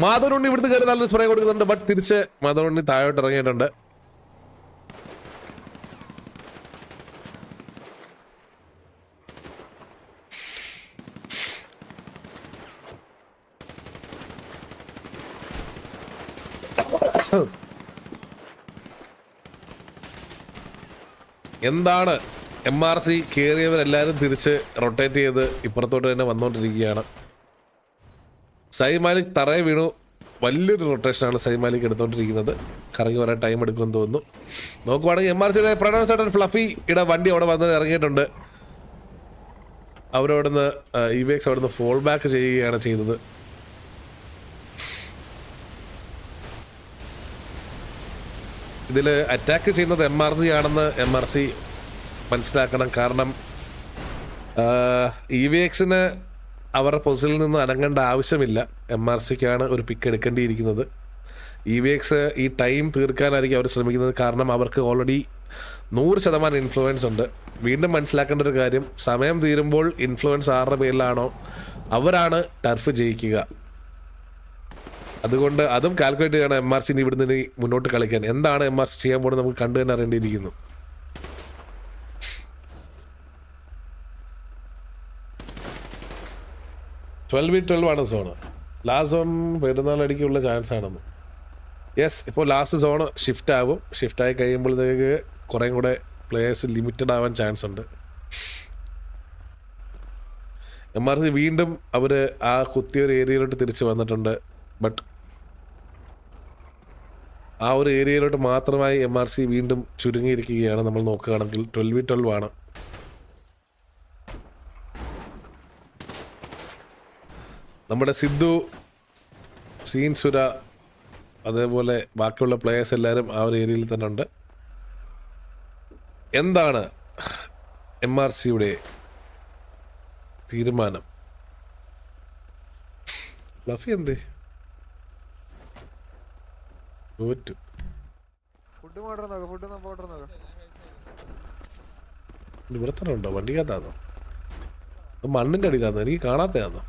മാധവനുണ്ണി ഇവിടുന്ന് കയറി നല്ലൊരു സ്പ്രേ കൊടുക്കുന്നുണ്ട്. ബട്ട് തിരിച്ച് മാധവനുണ്ണി താഴോട്ട് ഇറങ്ങിയിട്ടുണ്ട്. എന്താണ് MRC കയറിയവരെല്ലാവരും തിരിച്ച് റൊട്ടേറ്റ് ചെയ്ത് ഇപ്പുറത്തോട്ട് തന്നെ വന്നുകൊണ്ടിരിക്കുകയാണ്. സൈമാലിക് തറയെ വീണു. വലിയൊരു റൊട്ടേഷനാണ് സൈമാലിക് എടുത്തുകൊണ്ടിരിക്കുന്നത്. കറങ്ങി വരാൻ ടൈം എടുക്കുമെന്ന് തോന്നുന്നു. നോക്കുവാണെങ്കിൽ MRCയുടെ പ്രണവ് ചേട്ടൻ ഫ്ലഫിയുടെ വണ്ടി അവിടെ വന്ന് ഇറങ്ങിയിട്ടുണ്ട്. അവരവിടുന്ന് EVX അവിടുന്ന് ഫോൾ ബാക്ക് ചെയ്യുകയാണ് ചെയ്തത്. ഇതിൽ അറ്റാക്ക് ചെയ്യുന്നത് MRC ആണെന്ന് MRC മനസ്സിലാക്കണം. കാരണം EVXന് അവരുടെ പൊസിഷനിൽ നിന്ന് അനങ്ങേണ്ട ആവശ്യമില്ല. MRCക്കാണ് ഒരു പിക്ക് എടുക്കേണ്ടിയിരിക്കുന്നത്. EVX ഈ ടൈം തീർക്കാനായിരിക്കും അവർ ശ്രമിക്കുന്നത്. കാരണം അവർക്ക് ഓൾറെഡി 100% ഇൻഫ്ലുവൻസ് ഉണ്ട്. വീണ്ടും മനസ്സിലാക്കേണ്ട ഒരു കാര്യം, സമയം തീരുമ്പോൾ ഇൻഫ്ലുവൻസ് ആരുടെ പേരിലാണോ അവരാണ് ടർഫ് ജയിക്കുക. അതുകൊണ്ട് അതും കാൽക്കുലേറ്റ് ചെയ്യണം MRCന് ഇവിടുന്ന് മുന്നോട്ട് കളിക്കാൻ. എന്താണ് MRC ചെയ്യാൻ പോകുന്നത് നമുക്ക് കണ്ടു തന്നെ അറിയേണ്ടിയിരിക്കുന്നു. 12v12 ആണ് സോണ്. ലാസ്റ്റ് സോൺ പെരുന്നാളടിക്കുള്ള ചാൻസ് ആണെന്ന്. യെസ്, ഇപ്പോൾ ലാസ്റ്റ് സോണ് ഷിഫ്റ്റ് ആവും. ഷിഫ്റ്റായി കഴിയുമ്പോഴത്തേക്ക് കുറേ കൂടെ പ്ലേയേഴ്സ് ലിമിറ്റഡ് ആവാൻ ചാൻസ് ഉണ്ട്. MRC വീണ്ടും അവർ ആ കുത്തിയൊരു ഏരിയയിലോട്ട് തിരിച്ച് വന്നിട്ടുണ്ട്. ബട്ട് ആ ഒരു ഏരിയയിലോട്ട് മാത്രമായി MRC വീണ്ടും ചുരുങ്ങിയിരിക്കുകയാണ്. നമ്മൾ നോക്കുകയാണെങ്കിൽ 12v12 ആണ്. നമ്മുടെ സിദ്ധു, സീൻ സുര, അതേപോലെ ബാക്കിയുള്ള പ്ലേയേഴ്സ് എല്ലാവരും ആ ഒരു ഏരിയയിൽ തന്നെ ഉണ്ട്. എന്താണ് MRCയുടെ തീരുമാനം? ഫ്ലഫി എന്തേ തോറ്റു? ഇവിടെ തന്നെ ഉണ്ടോ? വണ്ടിക്കകത്താണോ? മണ്ണിൻ്റെ അടിയിലാണോ? എനിക്ക് കാണാത്തതാണോ?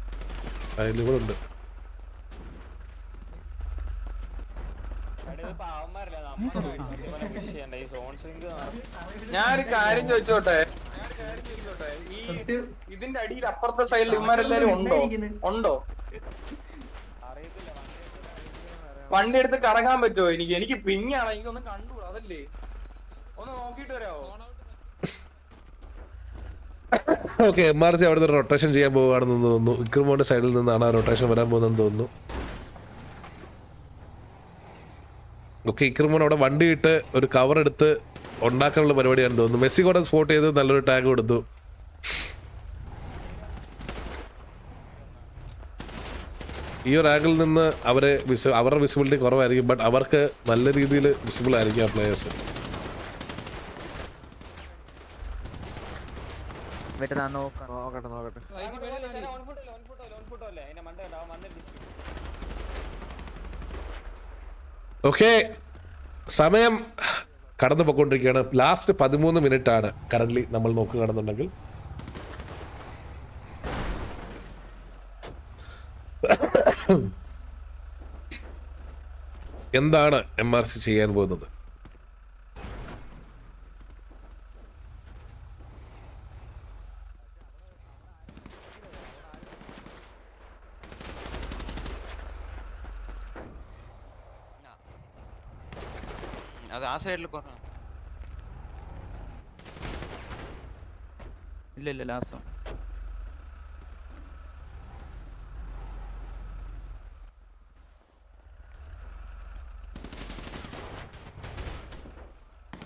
അതിലിവിടെ ഉണ്ട്. ഞാനൊരു കാര്യം ചോദിച്ചോട്ടെ, ഈ ഇതിന്റെ അടിയിൽ അപ്പുറത്തെ സൈഡിൽ ഇവന്മാരെല്ലാരും ഉണ്ടോ? വണ്ടി എടുത്ത് കറങ്ങാൻ പറ്റുമോ? എനിക്ക് പിങ്ങാണ്, എനിക്കൊന്ന് കണ്ടുകൂടാ. അതല്ലേ, ഒന്ന് നോക്കിട്ട് വരാമോ? ഓക്കെ, MRC അവിടുന്ന് റൊട്ടേഷൻ ചെയ്യാൻ പോവുകയാണെന്ന് തോന്നുന്നു. ഇക്രമോന്റെ സൈഡിൽ നിന്നാണ് ആ റൊട്ടേഷൻ വരാൻ പോകുന്നതെന്ന് തോന്നുന്നു. ഓക്കെ, ഇക്രമോൻ അവിടെ വണ്ടി ഇട്ട് ഒരു കവർ എടുത്ത് ഉണ്ടാക്കാനുള്ള പരിപാടിയാണെന്ന് തോന്നുന്നു. മെസ്സി കൂടെ സ്പോട്ട് ചെയ്ത് നല്ലൊരു ടാഗ് കൊടുത്തു. ഈ ഒരു ആംഗിൾ നിന്ന് അവരുടെ വിസിബിലിറ്റി കുറവായിരിക്കും. ബട്ട് അവർക്ക് നല്ല രീതിയിൽ വിസിബിൾ ആയിരിക്കും ആ പ്ലേയേഴ്സ്. ഓക്കെ, സമയം കടന്നു പോയിക്കൊണ്ടിരിക്കുകയാണ്. ലാസ്റ്റ് 13 മിനിറ്റ് ആണ് കറന്റ് നമ്മൾ നോക്കുകയാണെന്നുണ്ടെങ്കിൽ. എന്താണ് MRC ചെയ്യാൻ പോകുന്നത്? അത് ആ സൈഡിൽ ഇല്ല ലാസ്റ്റ്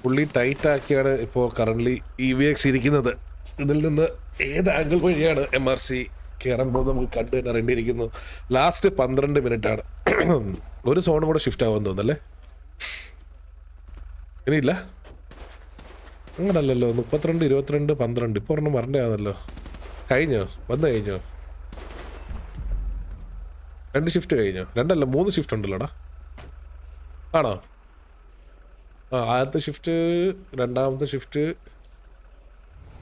പുള്ളി ടൈറ്റ് ആക്കിയാണ് ഇപ്പോൾ കറന്റ് EVX ഇരിക്കുന്നത്. ഇതിൽ നിന്ന് ഏത് ആംഗിൾ വഴിയാണ് MRC കയറാൻ പോകുന്നത് നമുക്ക് കണ്ടു തന്നെ അറിയേണ്ടിയിരിക്കുന്നു. ലാസ്റ്റ് 12 മിനിറ്റ് ആണ്. ഒരു സോണും കൂടെ ഷിഫ്റ്റ് ആവാൻ തോന്നുന്നല്ലേ? ഇനിയില്ല, അങ്ങനല്ലല്ലോ. 32, 22, 12 ഇപ്പോൾ ഒരെണ്ണം പറഞ്ഞാണല്ലോ. കഴിഞ്ഞോ? കഴിഞ്ഞോ? 2 ഷിഫ്റ്റ് കഴിഞ്ഞോ? 2 അല്ല 3 ഷിഫ്റ്റ് ഉണ്ടല്ലോടാ. ആണോ? ആദ്യത്തെ ഷിഫ്റ്റ്, രണ്ടാമത്തെ ഷിഫ്റ്റ്.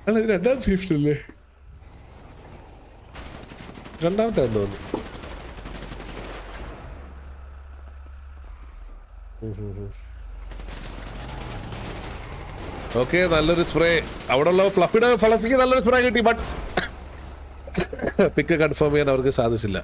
അല്ല, ഇത് രണ്ടാമത്തെ ഷിഫ്റ്റ് അല്ലേ? രണ്ടാമത്തെ തോന്നുന്നു. ഓക്കെ, നല്ലൊരു സ്പ്രേ അവിടെ ഉള്ള ഫ്ലഫിക്ക് നല്ലൊരു സ്പ്രേ കിട്ടി. ബട്ട് പിക്ക് കൺഫേം ചെയ്യാൻ അവർക്ക് സാധിച്ചില്ല.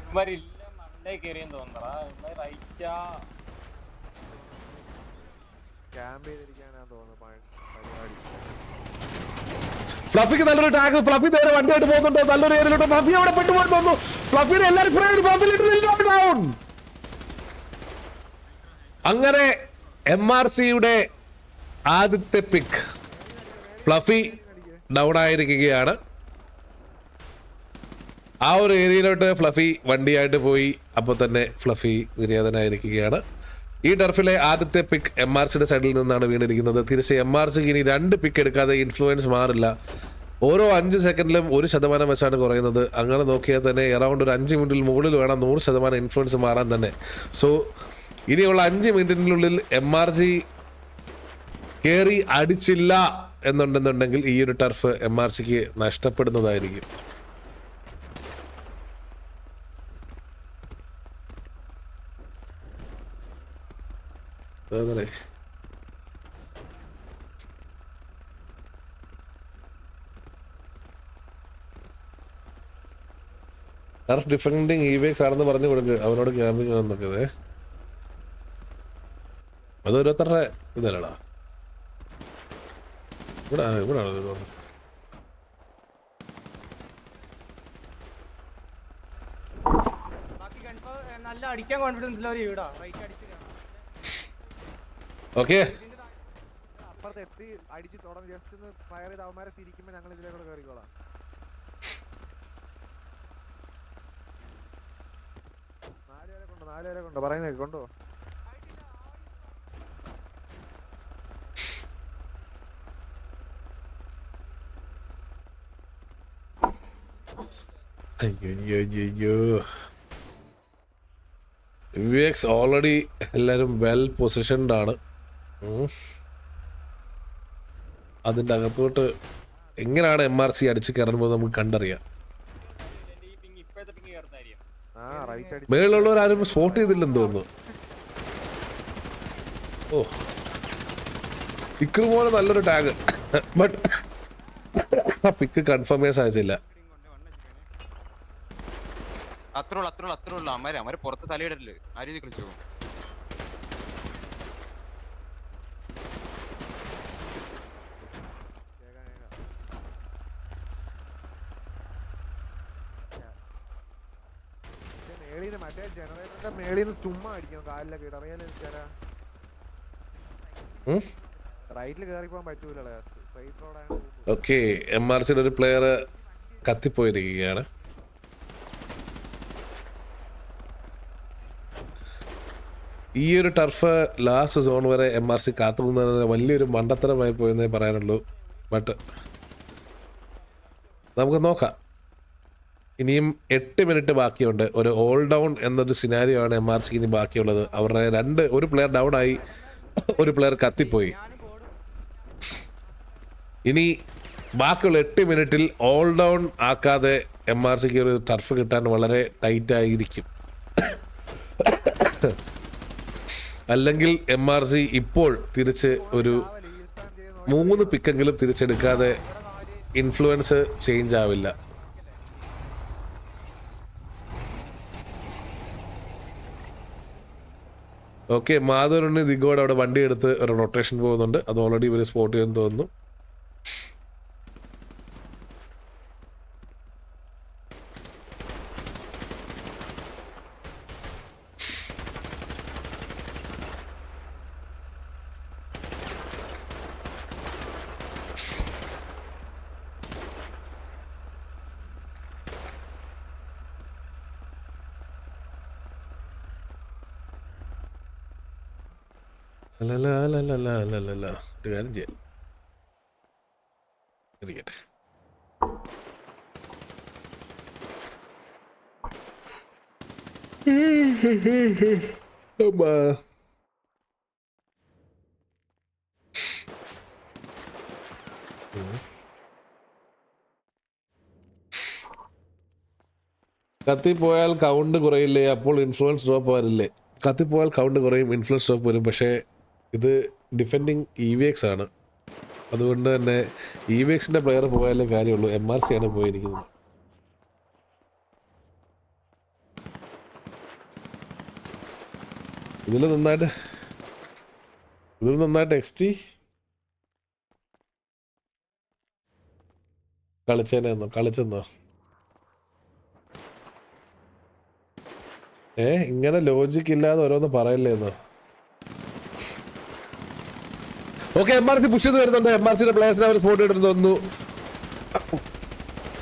ഫ്ലഫിക്ക് നല്ലൊരു ടാഗ്. ഫ്ലഫി നേരെ വണ്ടിയായിട്ട് പോകുന്നുണ്ട്. നല്ലൊരു ഏരിയയിലോട്ട് ഫ്ലഫി അവിടെ പെട്ടുപോയി തോന്നുന്നു. ഫ്ലഫിയുടെ എല്ലാവരും അങ്ങനെ MRCയുടെ ആദ്യത്തെ പിക്ക് ഫ്ലഫി ഡൗൺ ആയിരിക്കുകയാണ്. ആ ഒരു ഏരിയയിലോട്ട് ഫ്ലഫി വണ്ടിയായിട്ട് പോയി. അപ്പോൾ തന്നെ ഫ്ലഫി നിര്യാതനായിരിക്കുകയാണ്. ഈ ടർഫിലെ ആദ്യത്തെ പിക്ക് MRCയുടെ സൈഡിൽ നിന്നാണ് വീണിരിക്കുന്നത്. തിരിച്ച് MRCക്ക് ഇനി 2 പിക്ക് എടുക്കാതെ ഇൻഫ്ലുവൻസ് മാറില്ല. ഓരോ 5 സെക്കൻഡിലും 1% വെച്ചാണ് കുറയുന്നത്. അങ്ങനെ നോക്കിയാൽ തന്നെ അറൗണ്ട് ഒരു 5 മിനിറ്റിൽ മുകളിൽ വേണം 100% ഇൻഫ്ലുവൻസ് മാറാൻ തന്നെ. സോ ഇനിയുള്ള 5 മിനിറ്റിനുള്ളിൽ MRC കയറി അടിച്ചില്ല എന്നുണ്ടെന്നുണ്ടെങ്കിൽ ഈ ഒരു ടർഫ് MRCക്ക് നഷ്ടപ്പെടുന്നതായിരിക്കും. അങ്ങനെ ടർഫ് ഡിഫെൻഡിങ് ഇവേക്സ് ആണെന്ന് പറഞ്ഞു കൊടുക്കുക അവനോട് ക്യാമ്പിങ് നോക്കുന്നത്. അത് ഓരോരുത്തരുടെ ഇതല്ലടാ. ഇവിടെ നല്ല അടിക്കാൻ കോൺഫിഡൻസ് ഉള്ള ഒരു വീടാ. റൈറ്റ് അടിച്ച് ഓക്കെ അപ്പുറത്ത് എത്തി അടിച്ച് തുടങ്ങി ജസ്റ്റ് ഒന്ന് ഫയർ ചെയ്ത് അവന്മാരെ തിരിക്കുമ്പോ ഞങ്ങൾ ഇതിലേക്കൂടെ കയറിക്കോളാം. നാല് പേരെ കൊണ്ടോ പറയുന്നേ കൊണ്ടോ. അയ്യോ വിവേക്സ് ഓൾറെഡി എല്ലാവരും വെൽ പൊസിഷൻഡ് ആണ്. അതിൻ്റെ അകത്തോട്ട് എങ്ങനെയാണ് MRC അടിച്ച് കയറുമ്പോൾ നമുക്ക് കണ്ടറിയാം. മേളിലുള്ളവരാരും സ്പോട്ട് ചെയ്തില്ലെന്ന് തോന്നുന്നു. ഓ ഇക്രു പോലെ നല്ലൊരു ടാഗ് ബട്ട് പിക്ക് കൺഫേം ചെയ്യാൻ സാധിച്ചില്ല. അത്രേ ഉള്ളു. അമ്മര് പുറത്ത് തലയിടല് ആ രീതി കളിച്ചു. മറ്റേ ജനറേറ്ററിന്റെ മേളിൽ നിന്ന് ചുമ്മാ അടിക്കണം കാലിലൊക്കെ ഇടറിയാലും റൈറ്റിൽ കയറി പോകാൻ പറ്റൂല. ഓക്കെ MRCയുടെ ഒരു പ്ലെയർ കത്തിപ്പോയിരിക്കുകയാണ്. ഈ ഒരു ടർഫ് ലാസ്റ്റ് സോൺ വരെ MRC കാത്തു നിന്നതിന് വലിയൊരു മണ്ടത്തരമായി പോയെന്നേ പറയാനുള്ളൂ. ബട്ട് നമുക്ക് നോക്കാം. ഇനിയും 8 മിനിറ്റ് ബാക്കിയുണ്ട്. ഒരു ഓൾ ഡൗൺ എന്നൊരു സിനാരിയോ ആണ് MRC ഇനി ബാക്കിയുള്ളത്. അവരുടെ ഒരു പ്ലെയർ ഡൗൺ ആയി, ഒരു പ്ലെയർ കത്തിപ്പോയി. ഇനി ബാക്കിയുള്ള 8 മിനിറ്റിൽ ഓൾ ഡൗൺ ആക്കാതെ MRCക്ക് ഒരു ടർഫ് കിട്ടാൻ വളരെ ടൈറ്റ് ആയിരിക്കും. അല്ലെങ്കിൽ MRC ഇപ്പോൾ തിരിച്ച് ഒരു 3 പിക്കെങ്കിലും തിരിച്ചെടുക്കാതെ ഇൻഫ്ലുവൻസ് ചേഞ്ച് ആവില്ല. ഓക്കെ മാധവനുണ്ണി ദിഗോഡ് അവിടെ വണ്ടി എടുത്ത് ഒരു റൊട്ടേഷൻ പോകുന്നുണ്ട്. അത് ഓൾറെഡി ഇവർ സ്പോട്ട് ചെയ്യുമെന്ന് തോന്നുന്നു. ഒരു കാര്യം ചെയ്യാം, ഇരിക്കട്ടെ. കത്തിപ്പോയാൽ കൗണ്ട് കുറയില്ലേ? അപ്പോൾ ഇൻഫ്ലുവൻസ് ഡ്രോപ്പ് വരില്ലേ? കത്തിപ്പോയാൽ കൗണ്ട് കുറയും, ഇൻഫ്ലുവൻസ് ഡ്രോപ്പ് വരും. പക്ഷേ ഇത് ഡിഫെൻഡിങ് EVX ആണ്. അതുകൊണ്ട് തന്നെ EVXൻ്റെ പ്ലെയർ പോയാലേ കാര്യമുള്ളൂ. MRC ആണ് പോയിരിക്കുന്നത്. ഇതിൽ നന്നായിട്ട് XT കളിച്ചെന്നോ? ഇങ്ങനെ ലോജിക്ക് ഇല്ലാതെ ഓരോന്ന് പറയല്ലേന്നോ? ഓക്കെ MRC പുഷ് ചെയ്ത് വരുന്നുണ്ട്. MRCയുടെ പ്ലേയേഴ്സിനെ അവർ സ്പോട്ട് ചെയ്തിട്ട് തോന്നുന്നു.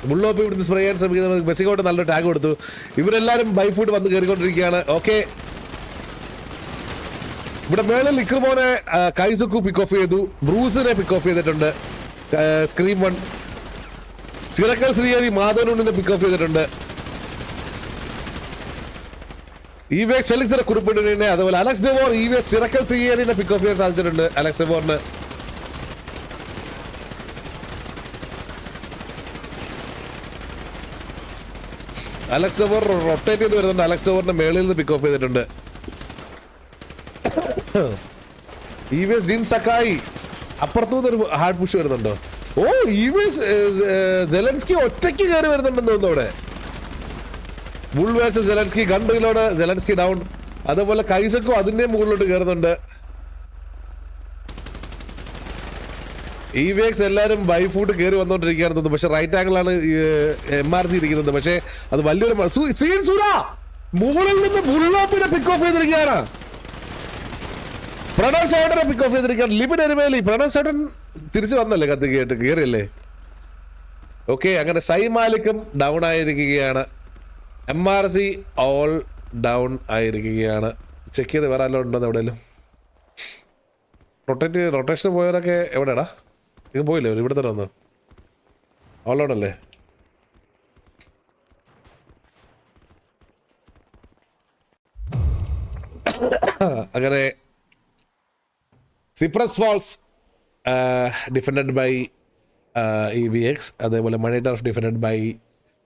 മുള്ളോപ്പ് ഇവിടുന്ന് സ്പ്രേ ചെയ്യാൻ ശ്രമിക്കുന്നത്. മെസ്സിക്കോട്ട് നല്ലൊരു ടാഗ് കൊടുത്തു. ഇവരെല്ലാവരും ബൈ ഫുഡ് വന്ന് കയറിക്കൊണ്ടിരിക്കുകയാണ്. ഓക്കെ ഇവിടെ മേളിൽ ലിക്രമോനെ കൈസുക്കു പിക്ക് ഓഫ് ചെയ്തു. ബ്രൂസിനെ പിക്ക് ഓഫ് ചെയ്തിട്ടുണ്ട്. സ്ക്രീം 1 ചിറക്കൽ ശ്രീഹരി മാധവനുണ്ണിനെ പിക്ക് ഓഫ് ചെയ്തിട്ടുണ്ട്. EVX ഫെലിക്സിനെ കുറിപ്പിട്ടിനെ, അതുപോലെ അലക്സ് ഡെവോർ EVX ചിറക്കൽ ശ്രീഹരിനെ പിക്ക് ഓഫ് ചെയ്യാൻ സാധിച്ചിട്ടുണ്ട്. അലക്സ് ഡെവോറിന് റൊട്ടേറ്റ് ചെയ്ത് വരുന്നുണ്ട്. അലക്സ് ഡെവോറിന്റെ മേളിൽ നിന്ന് പിക്ക് ഓഫ് ചെയ്തിട്ടുണ്ട്. EVX ജിൻ സക്കായി അപ്പുറത്തുനിന്ന് ഒരു ഹാർഡ് പുഷ് വരുന്നുണ്ടോ? ഓ EVX സെലൻസ്കി ഒറ്റയ്ക്ക് കയറി വരുന്നുണ്ടെന്ന് തോന്നുന്നു. അവിടെ bull versus Zelensky gun reload, Zelensky down. അതേപോലെ കൈസക്കോ അതിന്റെ മുകളിലോട്ട് കയറുന്നുണ്ട്. EVX എല്ലാവരും ബൈ ഫുഡ് കയറി വന്നോണ്ടിരിക്കുകയാണ് തോന്നുന്നു. പക്ഷെ റൈറ്റ് ആംഗിളാണ് MRC ഇരിക്കുന്നത്. പക്ഷേ അത് വലിയൊരു മുകളിൽ നിന്ന് ബുള്ളോപ്പിനെ പിക്ക് ഓഫ് ചെയ്തിരിക്കുകയാണ്. പ്രണവ് സോട്ടനെ പിക്ക് ഓഫ് ചെയ്തിരിക്കുകയാണ്. ലിബിൻ എരുമേലി, പ്രണവ് സോട്ടൻ തിരിച്ചു വന്നല്ലേ കത്തി കേട്ട് കയറിയല്ലേ. ഓക്കെ, അങ്ങനെ സൈ മാലിക്കും ഡൗൺ ആയിരിക്കുകയാണ്. MRC ഓൾ ഡൗൺ ആയിരിക്കുകയാണ്. ചെക്ക് ചെയ്ത് വേറെ ആരും ഉണ്ടോ എവിടെയെങ്കിലും? റൊട്ടേഷന് പോയവരൊക്കെ എവിടെയാടാ? നിങ്ങൾ പോയില്ലേ? ഇവിടെ തന്നെ വന്നു ഓളോടല്ലേ? അങ്ങനെ Cyprus falls defended by EVX, അതേപോലെ മണി ടർഫ് ഡിഫൻഡഡ് ബൈ